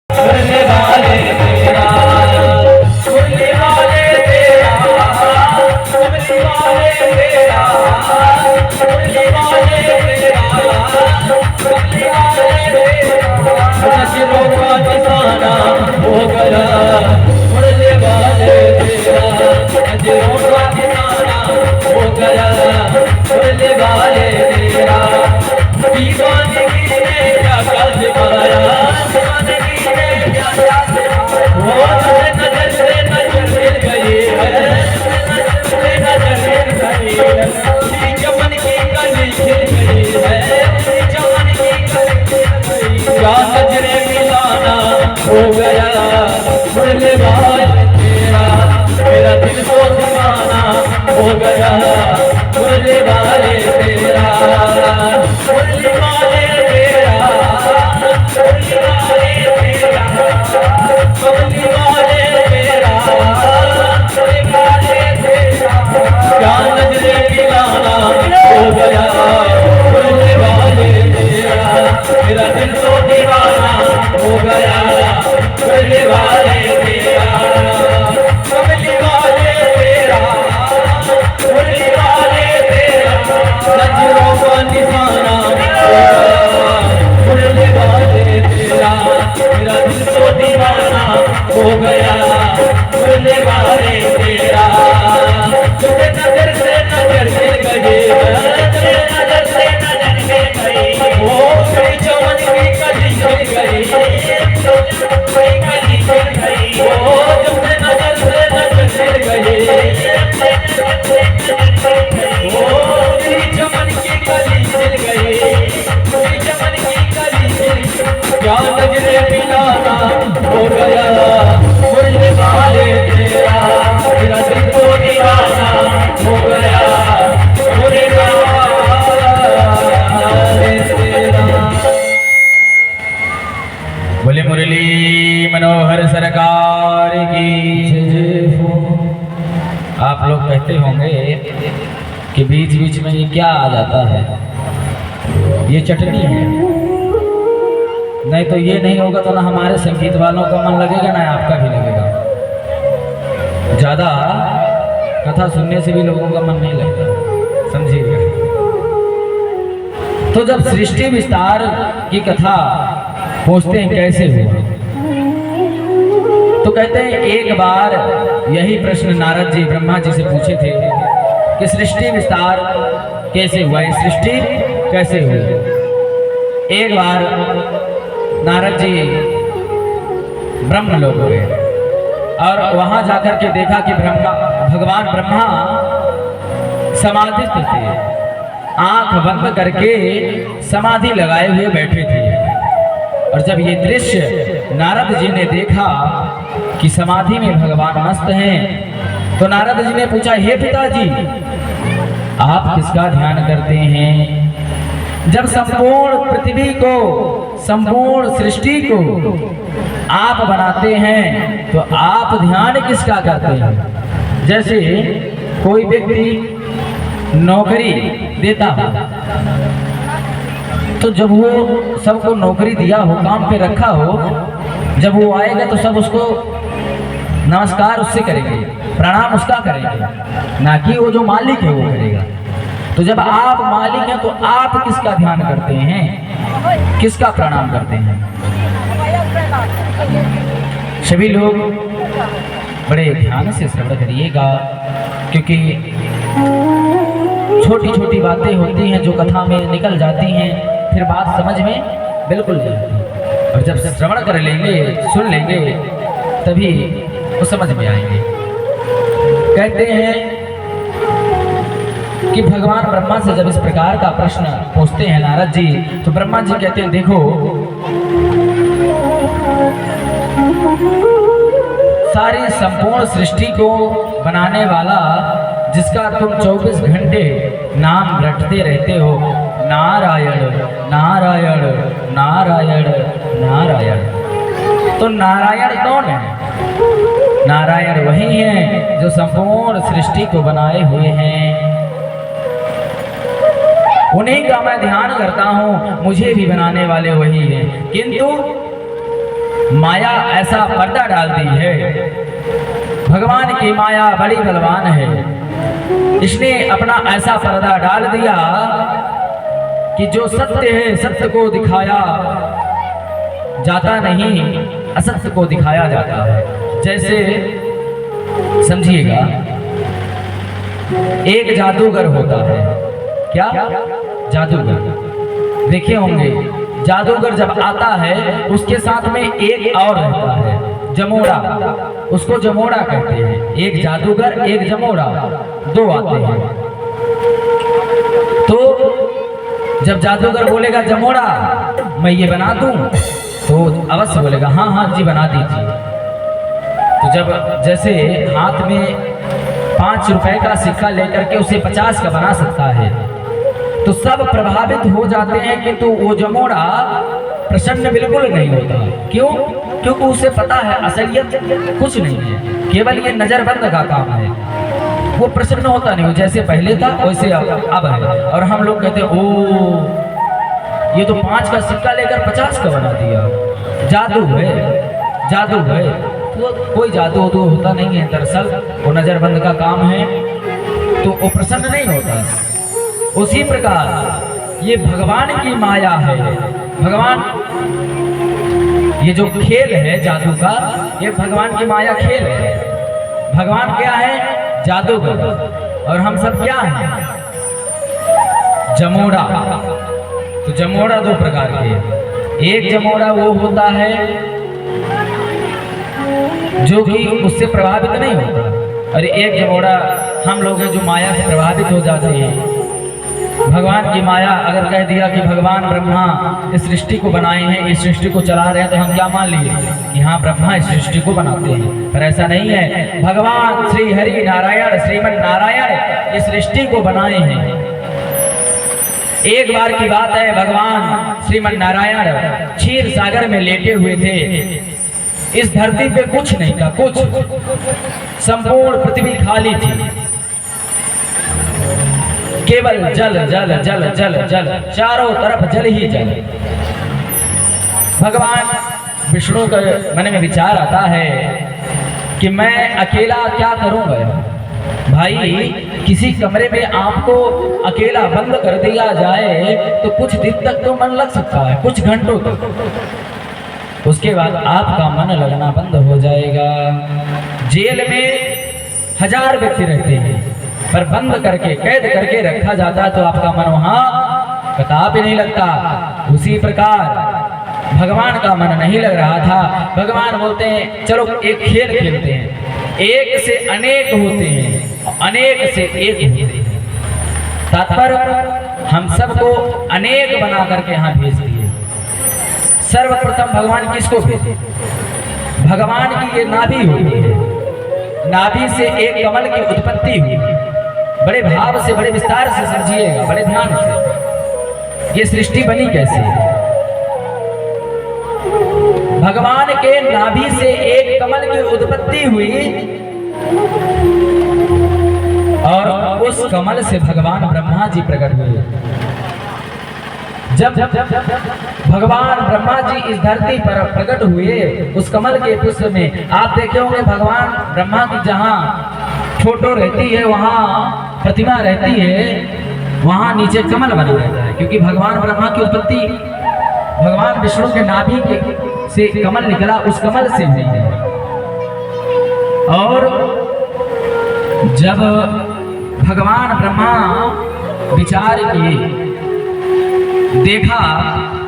मुरली वाले तेरा, मुरली वाले तेरा, मुरली वाले तेरा, मुरली वाले तेरा, मुरली वाले तेरा, नजरों का निशाना हो गया। मुरली वाले तेरा, नजरों का निशाना हो गया। मुरली वाले तेरा, दीवानगी ने क्या क्या सिखाया, दीवानगी ने क्या क्या सिखाया। वो नजर से नजर मिल गई है, नजर से नजर मिल गई है। चमन की कली खिल गई है, चमन की कली खिल गई। क्या नजरे मिलाना हो गया। मुरली वाले तेरा, मेरा दिल को दीवाना हो गया। मुरली वाले तेरा, मुरली वाले तेरा, मुरली वाले तेरा, मुरली वाले तेरा, मुरली वाले तेरा। क्या नजरे मिलाना हो गया। मुरली वाले तेरा, मेरा दिल तो दीवाना हो गया। मुरली वाले तेरा, मुरली वाले तेरा, मुरली वाले तेरा, नजरों का निशाना हो गया। मुरली वाले तेरा, मेरा दिल तो दीवाना हो गया। मुरली वाले तेरा, तुझे नजर से नजर मिल गई, तुझे नजर से नजर मिल गई। वो तेरी चमन की कली खिल गई, कली खिल गई। वो तुझे नजर से नजर मिल गई, वो तेरी चमन की कली खिल गई, तेरी चमन की कली खिल गई। क्या नजरे मिलाना हो गया। मुरली वाले तेरा, मेरा दिल तो दीवाना हो गया। मुरली वाले तेरा। बोले मुरली मनोहर सरकार की जय हो। आप लोग कहते होंगे कि बीच बीच में ये क्या आ जाता है, ये चटनी है। नहीं तो ये नहीं होगा तो ना हमारे संगीत वालों का मन लगेगा ना आपका भी लगेगा। ज्यादा कथा सुनने से भी लोगों का मन नहीं लगता, समझिएगा। तो जब सृष्टि विस्तार की कथा पूछते हैं कैसे हुआ, तो कहते हैं एक बार यही प्रश्न नारद जी ब्रह्मा जी से पूछे थे कि सृष्टि विस्तार कैसे हुआ, ये सृष्टि कैसे हुई। एक बार नारद जी ब्रह्मलोक गए और वहां जाकर के देखा कि भगवान ब्रह्मा समाधिस्थ थे, आंख बंद करके समाधि लगाए हुए बैठे थे। और जब ये दृश्य नारद जी ने देखा कि समाधि में भगवान मस्त हैं, तो नारद जी ने पूछा, हे पिताजी आप किसका ध्यान करते हैं। जब संपूर्ण पृथ्वी को, संपूर्ण सृष्टि को आप बनाते हैं तो आप ध्यान किसका करते हैं। जैसे कोई व्यक्ति नौकरी देता हो, तो जब वो सबको नौकरी दिया हो, काम पे रखा हो, जब वो आएगा तो सब उसको नमस्कार उससे करेंगे, प्रणाम उसका करेंगे, ना कि वो जो मालिक है वो करेगा। तो जब आप मालिक हैं तो आप किसका ध्यान करते हैं, किसका प्रणाम करते हैं। सभी लोग बड़े ध्यान से श्रवण करिएगा, क्योंकि छोटी छोटी बातें होती हैं जो कथा में निकल जाती हैं, फिर बात समझ में बिल्कुल नहीं आती। और जब श्रवण कर लेंगे, सुन लेंगे, तभी वो समझ में आएंगे। कहते हैं कि भगवान ब्रह्मा से जब इस प्रकार का प्रश्न पूछते हैं नारद जी, तो ब्रह्मा जी कहते हैं, देखो सारी संपूर्ण सृष्टि को बनाने वाला, जिसका तुम 24 घंटे नाम रटते रहते हो, नारायण नारायण नारायण नारायण। तो नारायण कौन है। नारायण वही हैं जो संपूर्ण सृष्टि को बनाए हुए हैं, उन्हीं का मैं ध्यान करता हूं, मुझे भी बनाने वाले वही हैं। किंतु माया ऐसा पर्दा डाल दी है। भगवान की माया बड़ी बलवान है। इसने अपना ऐसा पर्दा डाल दिया कि जो सत्य है सत्य को दिखाया जाता नहीं, असत्य को दिखाया जाता है। जैसे समझिएगा, एक जादूगर होता है। क्या? जादूगर देखे होंगे। जादूगर जब आता है उसके साथ में एक और रहता है, जमोड़ा। उसको जमोड़ा कहते हैं। एक जादूगर, एक जमोड़ा, दो आते हैं। तो जब जादूगर बोलेगा जमोड़ा मैं ये बना दूं, तो अवश्य बोलेगा हाँ हाँ जी बना दीजिए। तो जब जैसे हाथ में 5 रुपए का सिक्का लेकर के उसे 50 का बना सकता है, तो सब प्रभावित हो जाते हैं, किंतु वो जमोड़ा प्रसन्न बिल्कुल नहीं होता। क्यों? क्योंकि उसे पता है असलियत कुछ नहीं है, केवल ये नजरबंद का काम है। वो प्रसन्न होता नहीं, जैसे पहले था वैसे अब है। और हम लोग कहते हैं ओ ये तो 5 का सिक्का लेकर 50 का बना दिया, जादू है, जादू है। तो कोई जादू तो होता नहीं है, दरअसल वो नजरबंद का काम है, तो वो प्रसन्न नहीं होता। उसी प्रकार ये भगवान की माया है। भगवान, ये जो खेल है जादू का, ये भगवान की माया खेल है। भगवान क्या है? जादूगर। और हम सब क्या हैं? जमोड़ा। तो जमोड़ा 2 प्रकार के। एक जमोड़ा वो होता है जो कि उससे प्रभावित नहीं होता, और एक जमोड़ा हम लोग हैं जो माया से प्रभावित हो जाते हैं। भगवान की माया अगर कह दिया कि भगवान ब्रह्मा इस सृष्टि को बनाए हैं, इस सृष्टि को चला रहे हैं, तो हम क्या मान लिए कि हाँ ब्रह्मा इस सृष्टि को बनाते हैं। पर ऐसा नहीं है। भगवान श्री हरि नारायण श्रीमन नारायण इस सृष्टि को बनाए हैं। एक बार की बात है, भगवान श्रीमन नारायण क्षीर सागर में लेटे हुए थे। इस धरती पे कुछ नहीं था, कुछ, संपूर्ण पृथ्वी खाली थी। केवल जल जल जल जल जल, चारों तरफ जल ही जल। भगवान विष्णु के मन में विचार आता है कि मैं अकेला क्या करूंगा भाई। किसी कमरे में आपको अकेला बंद कर दिया जाए तो कुछ दिन तक तो मन लग सकता है, कुछ घंटों तक। उसके बाद आपका मन लगना बंद हो जाएगा। जेल में 1000 व्यक्ति रहते हैं, पर बंद करके कैद करके रखा जाता है तो आपका मन वहां कताब ही नहीं लगता। उसी प्रकार भगवान का मन नहीं लग रहा था। भगवान बोलते हैं चलो एक खेल खेलते हैं। एक से अनेक होते हैं, अनेक से एक होते हैं। तात्पर्य हम सबको अनेक बना करके यहाँ भेज दिए। सर्वप्रथम भगवान किसको भेजे? भगवान की ये नाभि होती है। नाभि से एक कमल की उत्पत्ति हुई। बड़े भाव से, बड़े विस्तार से समझिएगा, बड़े ध्यान से। ये सृष्टि बनी कैसे? भगवान के नाभि से एक कमल की उत्पत्ति हुई, और उस कमल से भगवान ब्रह्मा जी प्रकट हुए। जब भगवान ब्रह्मा जी इस धरती पर प्रकट हुए, उस कमल के पुष्प में आप देखे होंगे भगवान ब्रह्मा की जहाँ फोटो रहती है, वहाँ प्रतिमा रहती है, वहाँ नीचे कमल बना रहता है। क्योंकि भगवान ब्रह्मा की उत्पत्ति भगवान विष्णु के नाभि के से कमल निकला, उस कमल से हुई है। और जब भगवान ब्रह्मा विचार किए, देखा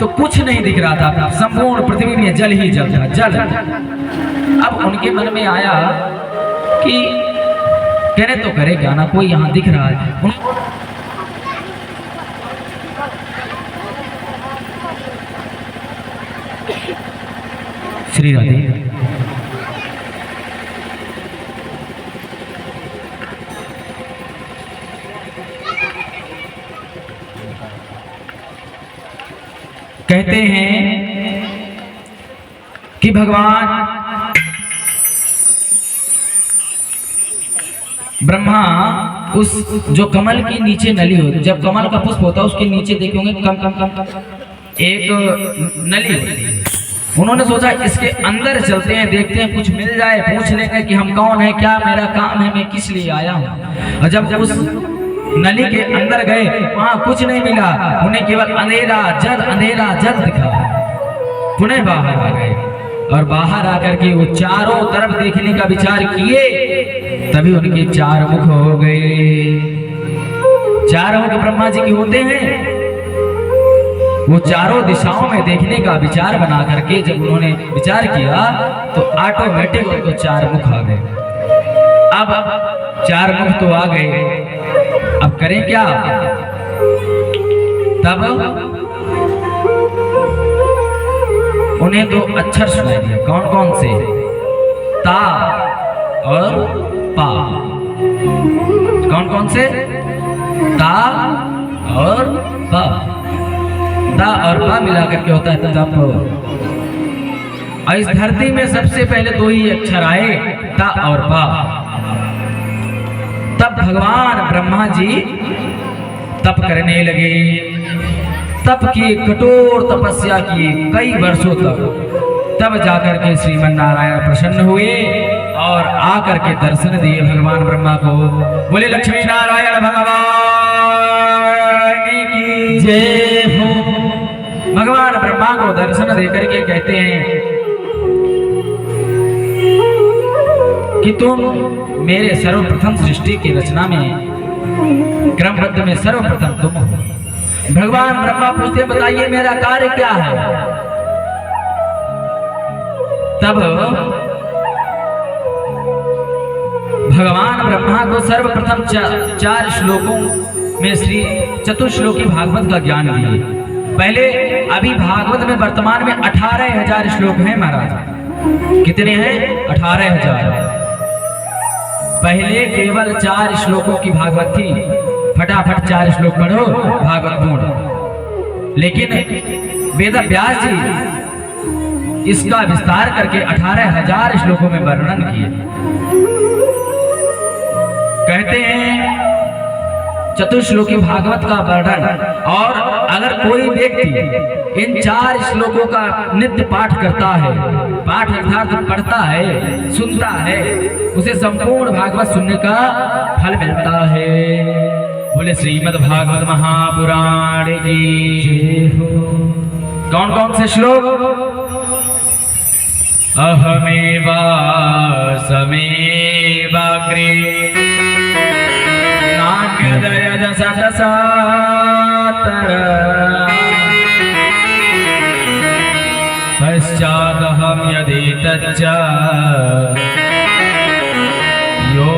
तो कुछ नहीं दिख रहा था, संपूर्ण पृथ्वी में जल ही जल था, जल। अब उनके मन में आया कि कहने तो करे क्या ना, कोई यहाँ दिख रहा है। श्री राधे। कहते हैं कि भगवान ब्रह्मा उस जो कमल की नीचे नली होती, जब कमल का पुष्प होता है उसके नीचे देखेंगे कम कम कम कम एक नली होती है, उन्होंने सोचा इसके अंदर चलते हैं, देखते हैं कुछ मिल जाए, पूछ लेंगे कि हम कौन है, क्या मेरा काम है, मैं किस लिए आया हूँ। और जब उस नली के अंदर गए वहां कुछ नहीं मिला, उन्हें केवल अंधेरा जल दिखा। पुनः बाहर आ गए और बाहर आकर के वो चारों तरफ देखने का विचार किए, तभी उनके चार मुख हो गए। चार मुख ब्रह्मा जी के होते हैं। वो चारों दिशाओं में देखने का विचार बना करके जब उन्होंने विचार किया तो ऑटोमेटिक उनको चार मुख आ गए। अब चार मुख तो आ गए, अब करें क्या? तब उन्हें दो अक्षर सुनाई दिए। कौन कौन से? ता और पा। कौन कौन से? ता और पा। ता और पा मिलाकर के होता है तप। और इस धरती में सबसे पहले दो ही अक्षर आए, ता और पा। तब भगवान ब्रह्मा जी तप करने लगे। तप किए, कठोर तपस्या किए कई वर्षों तक। तब जाकर के श्रीमन नारायण प्रसन्न हुए और आकर के दर्शन दिए भगवान ब्रह्मा को। बोले लक्ष्मी नारायण भगवान की जय हो। भगवान ब्रह्मा को दर्शन देकर के कहते हैं कि तुम मेरे सर्वप्रथम सृष्टि की रचना में क्रमबद्ध में सर्वप्रथम तुम हो। भगवान ब्रह्मा पूछते बताइए मेरा कार्य क्या है? तब भगवान ब्रह्मा को सर्वप्रथम चार श्लोकों में श्री चतुश्लोकी भागवत का ज्ञान दिए। पहले अभी भागवत में वर्तमान में 18,000 श्लोक हैं महाराज। कितने हैं? 18,000। पहले केवल 4 श्लोकों की भागवत थी। फटाफट 4 श्लोक पढ़ो भागवत पूर्ण। लेकिन वेद व्यास जी इसका विस्तार करके 18,000 श्लोकों में वर्णन किए। कहते हैं चतुश्लोकी भागवत का वर्णन। और अगर कोई व्यक्ति इन 4 श्लोकों का नित्य पाठ करता है, पाठ अर्थात पढ़ता है, सुनता है, उसे संपूर्ण भागवत सुनने का फल मिलता है। बोले श्रीमद् भागवत महापुराण की जय हो। कौन कौन से श्लोक? अहमेवा समेवाग्रे नान्यदयद सतसातर पश्चादहं यदि तच्च यो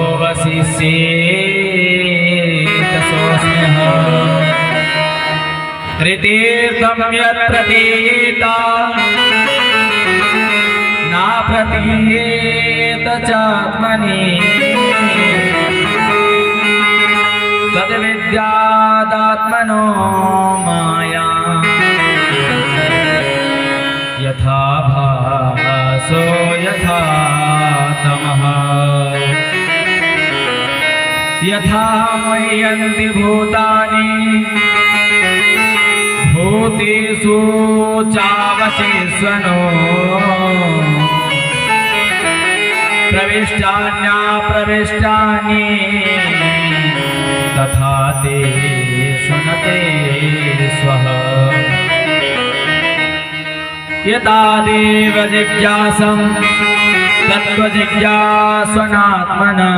त्रितीर्थं यत् प्रतीयेत ना प्रतीयेत चात्मनि तद्विद्यादात्मनो माया यथा भासो यथा तमः यथा मह्यन्ति भूतानि भूतेषु चावशेषनो प्रविष्टान्याप्रविष्टानि तथा तेषु न तेष्वः यतादेव जिज्ञासं तत्त्वजिज्ञास्वनात्मना